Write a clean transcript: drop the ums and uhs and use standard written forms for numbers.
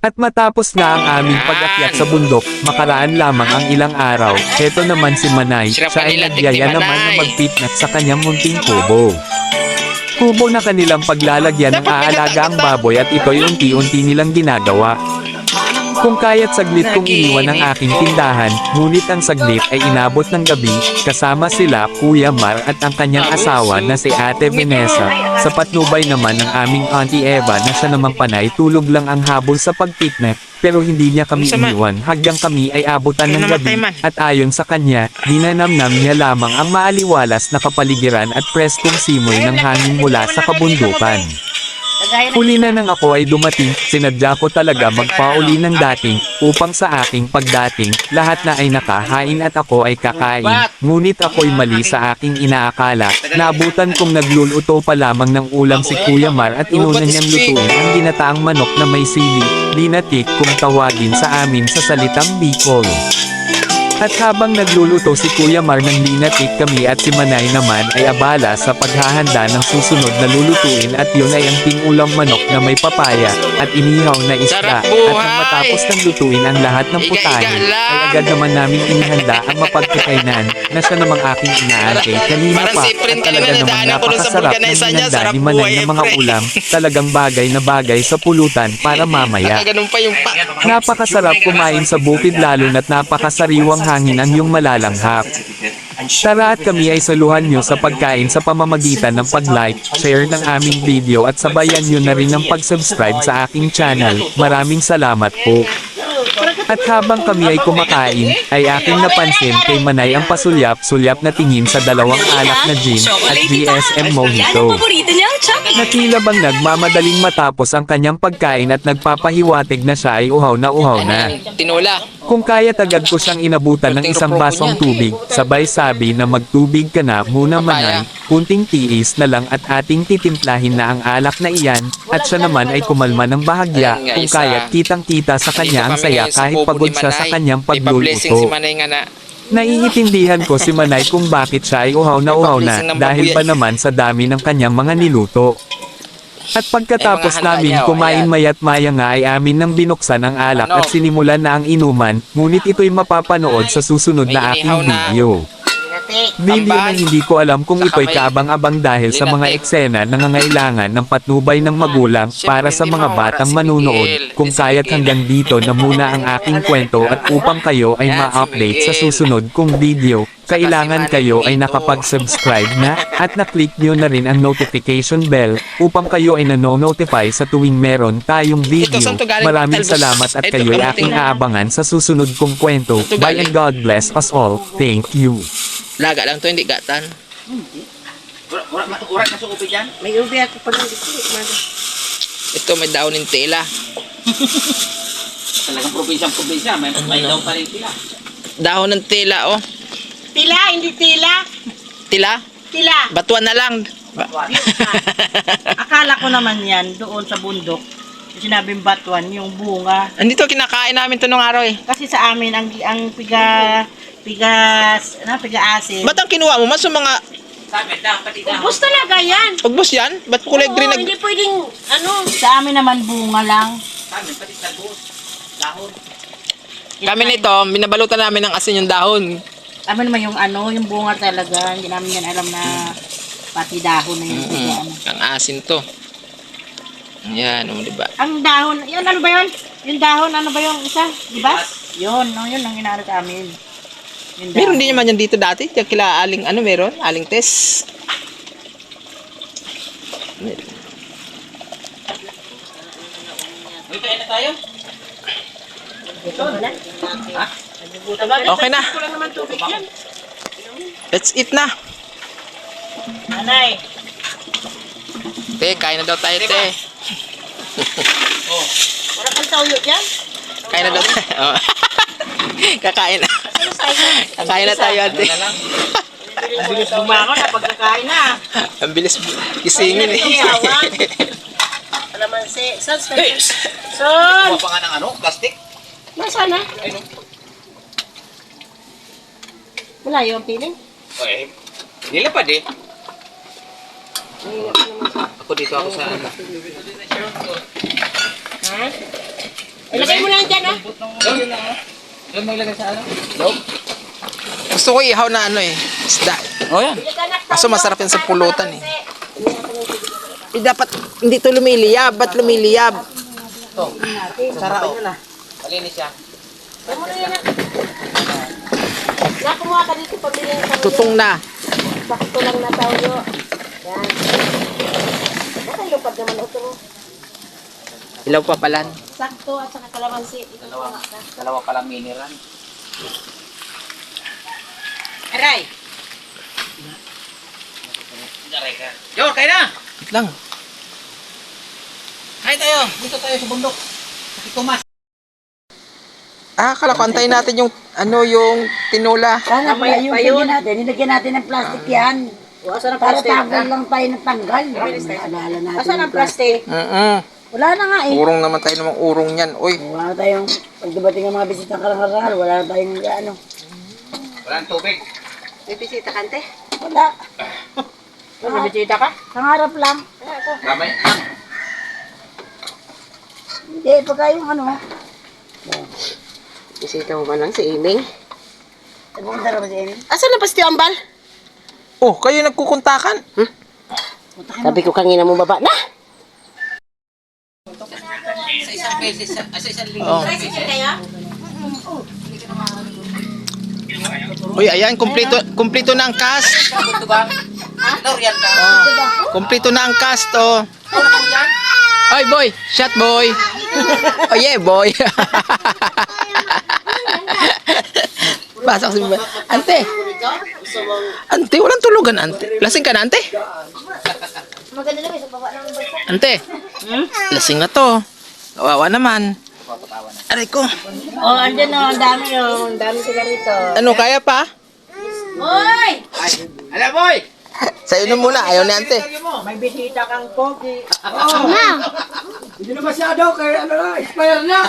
At matapos nga ang aming pag-akyat sa bundok, makaraan lamang ang ilang araw, heto naman si Manay, siya ay nagyaya naman na mag-picnic sa kanyang munting kubo. Kubo na kanilang paglalagyan ng aalaga ang baboy at ito'y unti-unti nilang ginagawa. Kung kaya't saglit kong iniwan ang aking tindahan, ngunit ang saglit ay inabot ng gabi, kasama sila Kuya Mar at ang kanyang asawa na si Ate Vanessa. Sa patnubay naman ng aming Auntie Eva na siya namang panay tulog lang ang habol sa pagpiknik, pero hindi niya kami iniwan hanggang kami ay abutan ng gabi, at ayon sa kanya, ninanamnam niya lamang ang maaliwalas na kapaligiran at preskong simoy ng hangin mula sa kabundukan. Huli na nang ako ay dumating, sinadya ko talaga magpauli ng dating, upang sa aking pagdating, lahat na ay nakahain at ako ay kakain, ngunit ako'y mali sa aking inaakala, naabutan kong nagluluto pa lamang ng ulam si Kuya Mar at inuna niyang lutuin ang ginataang manok na may sili, linatik kung tawagin sa amin sa salitang Bicol. At habang nagluluto si Kuya Mar ng linatik, kami at si Manay naman ay abala sa paghahanda ng susunod na lulutuin, at yun ay ang tinulang manok na may papaya at inihaw na isda. At nang matapos ng lutuin ang lahat ng putahe, ay agad naman namin inihanda ang mapagkakainan na siya namang aking inaantay kanina pa, at talaga namang napakasarap ng hinanda ni Manay ng mga ulam, talagang bagay na bagay sa pulutan para mamaya. Napakasarap kumain sa bukid, lalo na't napakasariwang hangin ang iyong malalanghap. Tara at kami ay saluhan nyo sa pagkain sa pamamagitan ng pag-like, share ng aming video at sabayan nyo na rin ng pag-subscribe sa aking channel. Maraming salamat po. At habang kami ay kumakain, ay aking napansin kay Manay ang pasulyap-sulyap na tingin sa dalawang alak na gin at GSM Mojito. Na tila bang nagmamadaling matapos ang kanyang pagkain at nagpapahiwatig na siya ay uhaw na uhaw na. Tinola. Kung kaya agad ko siyang inabutan ng isang basong tubig, sabay sabi na magtubig ka na muna Manay, kunting tiis na lang at ating titimplahin na ang alak na iyan, at siya naman ay kumalma ng bahagya, kung kaya't kitang-kita sa kanya ang saya kahit pagod siya sa kanyang pagluluto. Naiintindihan ko si Manay kung bakit siya ay uhaw na dahil pa naman sa dami ng kanyang mga niluto. At pagkatapos namin kumain, maya't maya nga ay amin nang binuksan ang alak at sinimulan na ang inuman, ngunit ito'y mapapanood sa susunod na aking video. Video na hindi ko alam kung ito'y kaabang-abang dahil sa mga eksena na nangangailangan ng patnubay ng magulang para sa mga batang manunood. Kung kaya't hanggang dito na muna ang aking kwento, at upang kayo ay ma-update sa susunod kong video, kailangan kayo ay nakapag-subscribe na, at na-click nyo na rin ang notification bell, upang kayo ay nano-notify sa tuwing meron tayong video. Maraming salamat at kayo ay aking aabangan sa susunod kong kwento. Bye and God bless us all. Thank you. Laga lang to, hindi gatan. Urat na sa ubi dyan? May ubi ako pa rin dito. Ito may daon ng tela. Talagang probinsya, may daw pa rin sila. Dahon ng tela, oh. Tila, hindi tila. Tila? Tila. Batuan na lang. Akala ko naman yan doon sa bundok. Sinabing batuan, yung bunga. Andito kinakain namin to nung araw eh. Kasi sa amin, ang piga-asin. Ba't ang kinuha mo? Mas yung mga Sabi, pati daw. Ubus talaga yan. ugbos yan? Ba't kulay Oo, green hindi pwedeng, sa amin naman bunga lang. Sabi, pati tagos. Dahon. Kami nito, binabalutan namin ng asin yung dahon. Amin naman yung bunga talaga. Hindi namin yan alam na pati dahon na yun. Ang asin to. Yan, diba? Ang dahon, yun ano ba yun? Yung dahon, ano ba yung isa? Diba? Yun ang inaano sa amin. Yung Meron dahon. din naman yan dito dati. Yung kila aling, meron? Aling test. Uy, kain na tayo. Okay na. Kulang naman tubig yan. Let's eat na. Nanay. Te, kain na daw tayo, te. Wala kang tawyo dyan? Kain na daw tayo. Oh. Kakain na. Kakain na tayo, ate. Ang bilis bumangon na pagkakain na. Ang bilis gisingin eh. Alamansi. Son, Kuha pa nga ng plastic. nasaan na? Wala yung piling? Okay. Nilapad eh. Ako dito ako sa Ha? Ilagay mo lang dyan, oh. Doon mo ilagay sa ano? Gusto ko ihaw na ano eh. Isda. Oh, yan. Kaso masarap yan sa pulutan eh. Dapat hindi to lumiliyab. Ba't lumiliyab? Sara, oh. Malinis siya. Nakumuha ka dito, pabili ng Tutong na. sakto lang na tawyo. Yan. Baka lupad naman ito. Ilaw pa palan. Sakto at saka kalamansi. Dalawa palang mineral. Aray! Aray ka. Yor, kain na! Wait lang. Kain tayo. Dito tayo sa bundok. Sa Tomas. Kala ko antayin natin yung ano yung tinula. Sana palayusin natin, nilagyan natin ng plastic yan. Asan ang Para plastic? tanggal lang tayo ng tanggal. Naalala natin Asan ang yung plastic. plastic? Wala na nga eh. Urong naman tayo namang urong yan. Uy. Wala na tayong, pag dumating ang mga bisita ng karangaral, wala na tayong ano. Walang tubig. May bisita kante? Wala. May bisita ka? Nangarap lang. Kamay. Hindi, pagka yung ano. Bisita mo ba lang si Iming? Pupunta na ba si Amy? Asan na ba si Ambal? Oh, kayo nagkukuntakan? Sabi ko kanina mo baba na. Sa isang beses, sa isang linggo. Oh. Uy, ayan, kumplito na ang cast. Buntugang. Dorian ka. Kumplito na ang cast, oh. Oy, boy. Shot, boy. Oh, yeah, boy. Pasok si Ante. Ante, walang tulugan, ante. Lasing ka na, ante? Maganda naman sa baba ng basta. Ante. Lasing na to. Kawawa naman. Aray ko. Oh, andyan oh, ang dami oh. Ang dami sila rito. Ano, kaya pa? Hoy! Ala, boy! Sa'yo na muna. Ayaw ni ante. May bisita kang pogi. Oh, Hindi na masyado, kaya ano na, expire na.